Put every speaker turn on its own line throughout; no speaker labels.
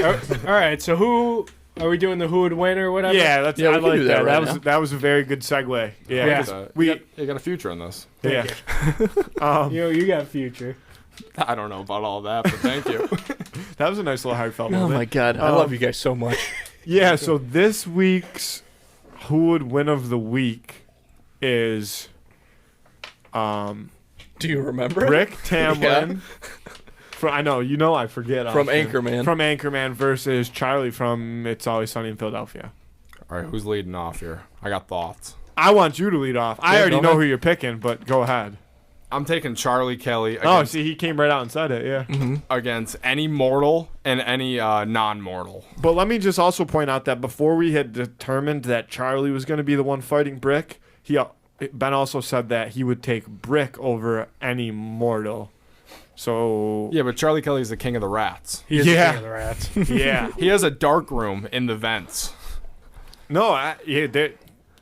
All right, so who are we doing? The who would win or whatever?
Yeah,
Yeah,
I
we can
like
do
that.
that right
That was a very good segue. Yeah,
Yeah.
'cause
You got a future in this.
yeah.
You got future.
I don't know about all that, but thank you.
That was a nice little heartfelt
Oh
moment.
my God, I love you guys so much.
Yeah, so this week's who would win of the week is
Do you remember?
Rick Tamland. I forget.
From
often.
Anchorman.
From Anchorman versus Charlie from It's Always Sunny in Philadelphia.
All right, who's leading off here? I got thoughts.
I want you to lead off. I already
go
know
ahead.
who you're picking, but go ahead.
I'm taking Charlie Kelly
Oh,
against,
see, he came right out and said it, yeah.
against any mortal and any non-mortal.
But let me just also point out that before we had determined that Charlie was going to be the one fighting Brick, Ben also said that he would take Brick over any mortal. So
Yeah, but Charlie Kelly's the king of the rats.
He is
Yeah.
the king of the rats.
yeah,
He has a dark room in the vents.
no,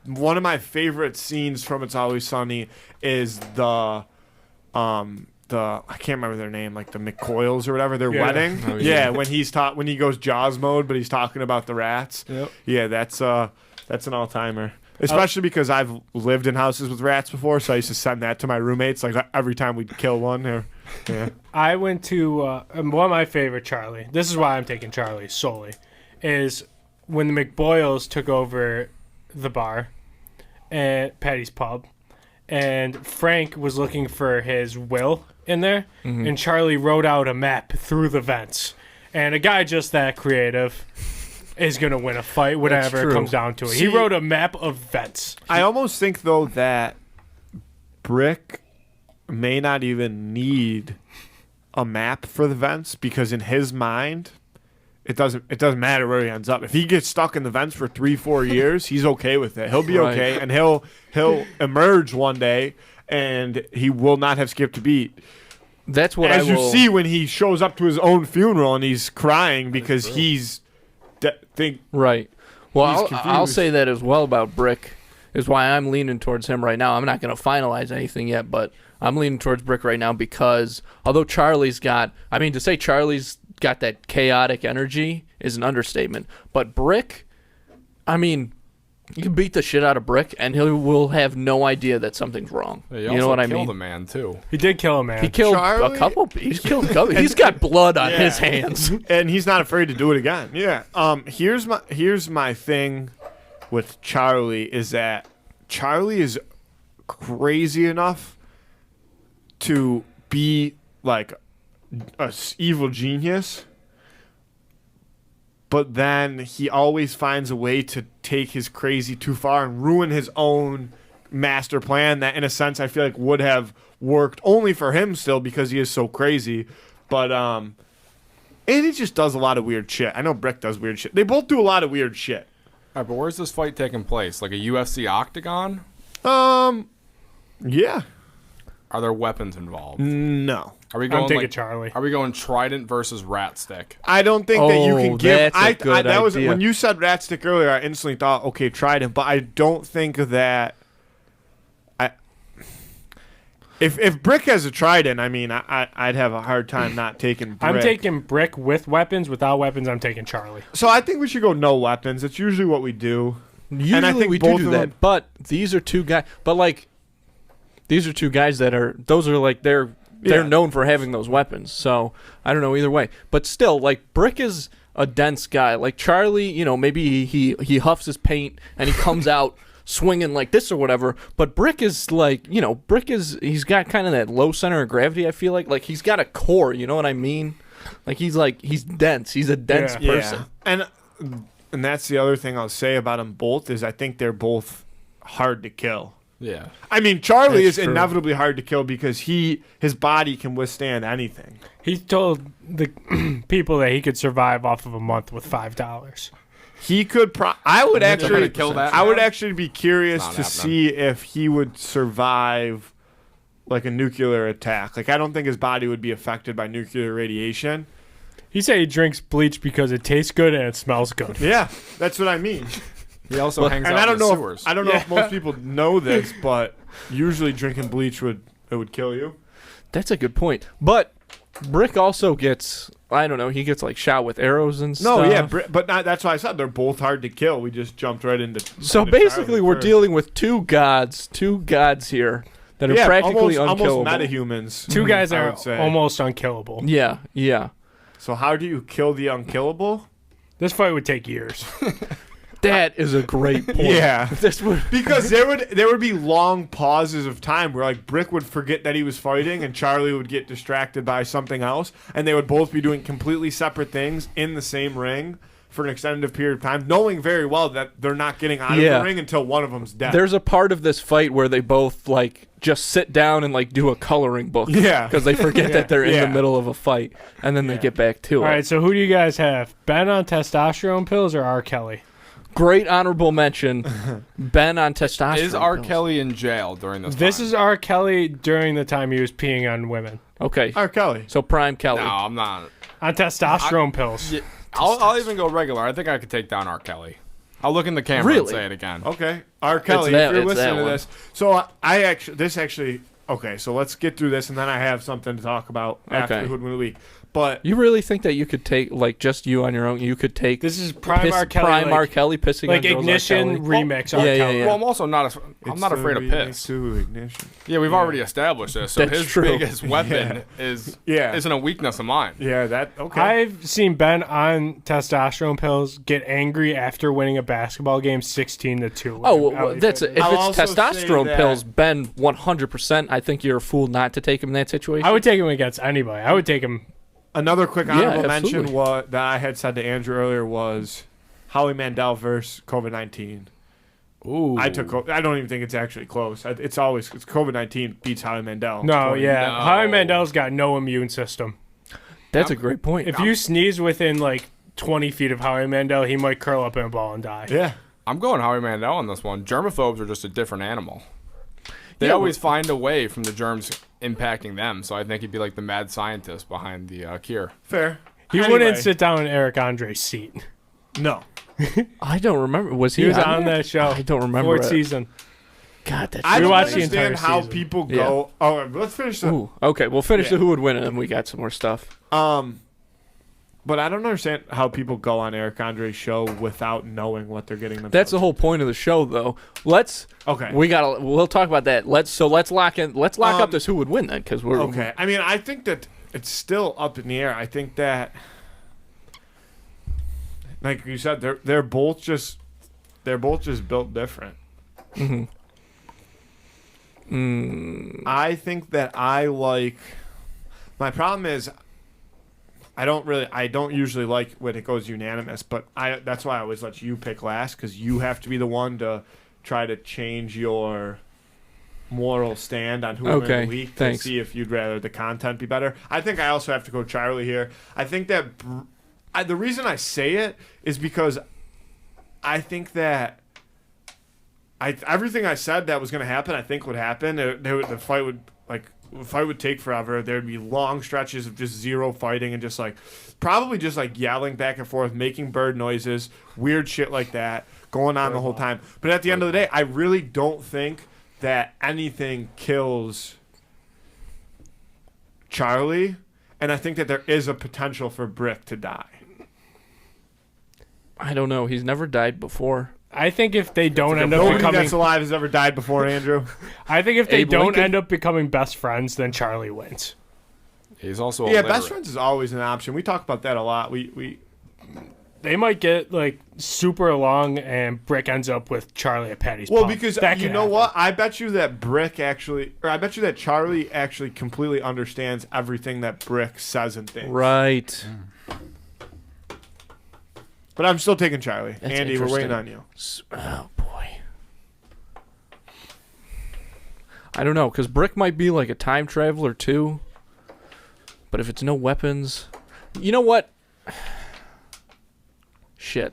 one of my favorite scenes from It's Always Sunny is the I can't remember their name, like the McCoyles or whatever, their
Yeah.
wedding.
Oh, yeah.
when he goes Jaws mode, but he's talking about the rats.
Yep.
Yeah, that's an all timer. Especially because I've lived in houses with rats before, so I used to send that to my roommates like every time we'd kill one. Yeah.
I went to one of my favorite Charlie. This is why I'm taking Charlie solely. Is when the McBoyles took over the bar at Patty's Pub, and Frank was looking for his will in there, and Charlie wrote out a map through the vents. And a guy just that creative is going to win a fight, whatever it
true.
comes down to it.
See,
He wrote a map of vents.
I almost think though that Brick may not even need a map for the vents because in his mind it doesn't matter where he ends up. If he gets stuck in the vents for 3-4 years, he's okay with it. He'll be
Right.
okay, and he'll emerge one day, and he will not have skipped a beat.
That's what
As
I
you
will
see when he shows up to his own funeral and he's crying because he's
Right. Well,
He's
I'll
confused.
say that as well about Brick, is why I'm leaning towards him right now. I'm not going to finalize anything yet, but I'm leaning towards Brick right now because although Charlie's got, to say Charlie's got that chaotic energy is an understatement. But Brick, you can beat the shit out of Brick and he will have no idea that something's wrong.
He
You
also
know what I
killed
mean?
a man too.
He did kill a man.
He killed
Charlie-
a couple. He's killed a couple. He's got blood on his hands.
and he's not afraid to do it again. Yeah. Here's my thing with Charlie is that Charlie is crazy enough to be like a evil genius, but then he always finds a way to take his crazy too far and ruin his own master plan that in a sense I feel like would have worked only for him still because he is so crazy. But and he just does a lot of weird shit. I know Brick does weird shit. They both do a lot of weird shit.
All right, but where's this fight taking place? Like a UFC octagon?
Yeah.
Are there weapons involved?
No.
Are we
I'm
going
taking
like
Charlie.
Are we going Trident versus Rat Stick?
I don't think that you can
Oh,
give.
that's a good
that was
idea.
when you said Rat Stick earlier. I instantly thought, okay, Trident, but I don't think that. If Brick has a Trident, I'd have a hard time not taking Brick.
I'm taking Brick with weapons. Without weapons, I'm taking Charlie.
So I think we should go no weapons. It's usually what we do.
Usually
And I think
we
both
do
of
that,
them-
but these are two guys. But like, these are two guys that are. Those are like they're
Yeah.
known for having those weapons. So I don't know either way. But still, like Brick is a dense guy. Like Charlie, maybe he huffs his paint and he comes out swinging like this or whatever. But Brick is like, he's got kind of that low center of gravity. I feel like he's got a core. You know what I mean? Like he's dense. He's a dense
Yeah.
person.
And that's the other thing I'll say about them both is I think they're both hard to kill.
Yeah.
Charlie
That's
is
true.
inevitably hard to kill because his body can withstand anything.
He told the people that he could survive off of a month with $5.
He could. I would
They're
actually
gonna kill that
I would
man?
actually be curious
Not
to
happening.
see if he would survive like a nuclear attack. Like I don't think his body would be affected by nuclear radiation.
He said he drinks bleach because it tastes good and it smells good.
Yeah, that's what I mean.
He also hangs
And
out
I don't
in the
know.
sewers.
I don't know if most people know this, but usually drinking bleach would kill you.
That's a good point. But Brick also gets I don't know. He gets like shot with arrows and
No,
stuff.
yeah, but not, that's why I said they're both hard to kill. We just jumped right into.
So
into
basically,
Charlie
we're
first.
dealing with two gods here that are practically unkillable.
almost metahumans.
Two guys
I
are
would say.
almost unkillable.
Yeah, yeah.
So how do you kill the unkillable?
This fight would take years.
That is a great point.
Yeah.
This would.
Because there would be long pauses of time where like Brick would forget that he was fighting and Charlie would get distracted by something else, and they would both be doing completely separate things in the same ring for an extended period of time, knowing very well that they're not getting out of the ring until one of them's dead.
There's a part of this fight where they both like just sit down and like do a coloring book.
Yeah.
Because they forget that they're in
Yeah.
the middle of a fight, and then they get back to
All
it.
right, so who do you guys have? Ben on testosterone pills or R. Kelly?
Great honorable mention. Ben on testosterone.
Is R.
pills.
Kelly in jail during this
This
time?
is R. Kelly during the time he was peeing on women.
Okay.
R. Kelly.
So Prime Kelly.
No, I'm not.
On testosterone pills.
Yeah, I'll even go regular. I think I could take down R. Kelly. I'll look in the camera and
Really?
say it again.
Okay. R. Kelly,
that-
if you're
it's that
listening to
one.
this. So I actually okay, so let's get through this and then I have something to talk about after
Okay.
the Hoodwin of the Week. But
You really think that you could take like just you on your own? You could take
This is prime R. Kelly.
Prime
like,
R. Kelly pissing
like
on girls, R.
Ignition
Kelly?
remix
Yeah,
R.
yeah,
Kelly.
yeah.
Well, I'm also not. I'm not afraid of piss.
To ignition.
Yeah, we've already established this. So
That's
his
true.
biggest weapon isn't a weakness of mine.
Yeah, that okay.
I've seen Ben on testosterone pills get angry after winning a basketball game 16-2.
Oh, well, that's if
I'll
it's
also say
testosterone
that-
pills, Ben 100%. I think you're a fool not to take him in that situation.
I would take him against anybody. I would take him.
Another quick honorable mention
absolutely.
what that I had said to Andrew earlier was Howie Mandel versus COVID-19.
Ooh.
I don't even think it's actually close. It's COVID-19 beats Howie Mandel.
No,
20.
yeah.
No.
Howie Mandel's got no immune system.
That's a great point.
If you sneeze within like 20 feet of Howie Mandel, he might curl up in a ball and die.
Yeah.
I'm going Howie Mandel on this one. Germaphobes are just a different animal. They
Yeah,
always find a way from the germs impacting them. So I think he'd be like the mad scientist behind the cure.
Fair.
He
Anyway,
wouldn't sit down in Eric Andre's seat.
No.
I don't remember. Was he,
He was on that show.
I don't remember
Fourth
it.
season.
God, that's
I
We
don't
watched the
understand
entire
how
season.
people go. Oh, let's finish the.
Ooh, okay, we'll finish
Yeah.
the who would win, and then we got some more stuff.
But I don't understand how people go on Eric Andre's show without knowing what they're getting themselves.
That's the whole point of the show, though. Let's.
Okay.
We'll talk about that. Let's lock in. Let's lock up this who would win then, because we're
Okay. I mean, I think that it's still up in the air. I think that, like you said, they're both just built different. I think that I like. My problem is, I don't usually like when it goes unanimous, but that's why I always let you pick last, because you have to be the one to try to change your moral stand on who would win
Okay,
the week to
thanks.
see if you'd rather the content be better. I think I also have to go Charlie here. I think that the reason I say it is because I think that everything I said that was going to happen, I think would happen. The fight would take forever. There'd be long stretches of just zero fighting and probably just yelling back and forth, making bird noises, weird shit like that going on the whole time. But at the end of the day, I really don't think that anything kills Charlie, and I think that there is a potential for Brick to die.
I don't know. He's never died before.
I think if they don't end up
Nobody
becoming,
that's alive has ever died before, Andrew.
I think if they
Abe
don't
Lincoln?
end up becoming best friends, then Charlie wins.
He's also
Yeah,
illiterate.
best friends is always an option. We talk about that a lot.
They might get super along, and Brick ends up with Charlie at Patty's
Well,
pub.
because
That
you
can
know
happen.
what? I bet you that I bet you that Charlie actually completely understands everything that Brick says and thinks.
Right.
But I'm still taking Charlie.
That's
Andy, we're waiting
interesting.
on you.
Oh boy. I don't know, because Brick might be like a time traveler too. But if it's no weapons, you know what? Shit.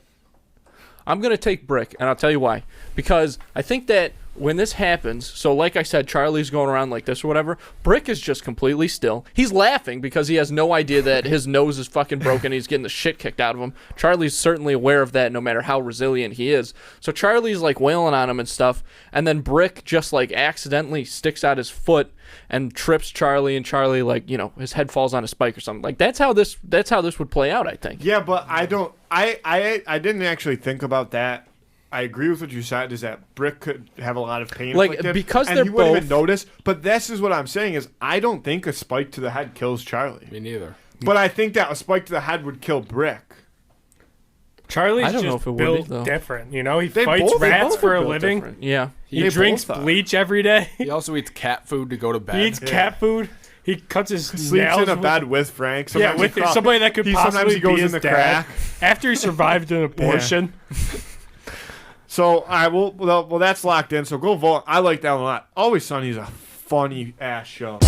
I'm gonna take Brick, and I'll tell you why. Because I think that when this happens, so like I said, Charlie's going around like this or whatever. Brick is just completely still. He's laughing because he has no idea that his nose is fucking broken. He's getting the shit kicked out of him. Charlie's certainly aware of that, no matter how resilient he is. So Charlie's like wailing on him and stuff, and then Brick just like accidentally sticks out his foot and trips Charlie, and Charlie, like, you know, his head falls on a spike or something. Like that's how this would play out, I think.
Yeah, but I didn't actually think about that. I agree with what you said, is that Brick could have a lot of pain
Like,
inflicted,
because
and
they're
he wouldn't even
both-
notice. But this is what I'm saying is I don't think a spike to the head kills Charlie.
Me neither.
But I think that a spike to the head would kill Brick.
Charlie's
I don't know
just
if it would be,
built
though.
different. You know, he
They
fights
both- they
rats
both
for
are
a
built
living.
Different. Yeah.
He
They
drinks
both are.
bleach every day.
He also eats cat food to go to bed.
He eats cat food. He cuts his
Sleeps
nails
in a
with-
bed with Frank.
Yeah,
Sometimes
with
he crawl-
somebody that could
sometimes
possibly
he goes
be
in
his
the
dad.
crack.
After he survived an abortion.
So well, that's locked in. So go vote. I like that one a lot. Always Sunny's a funny ass show.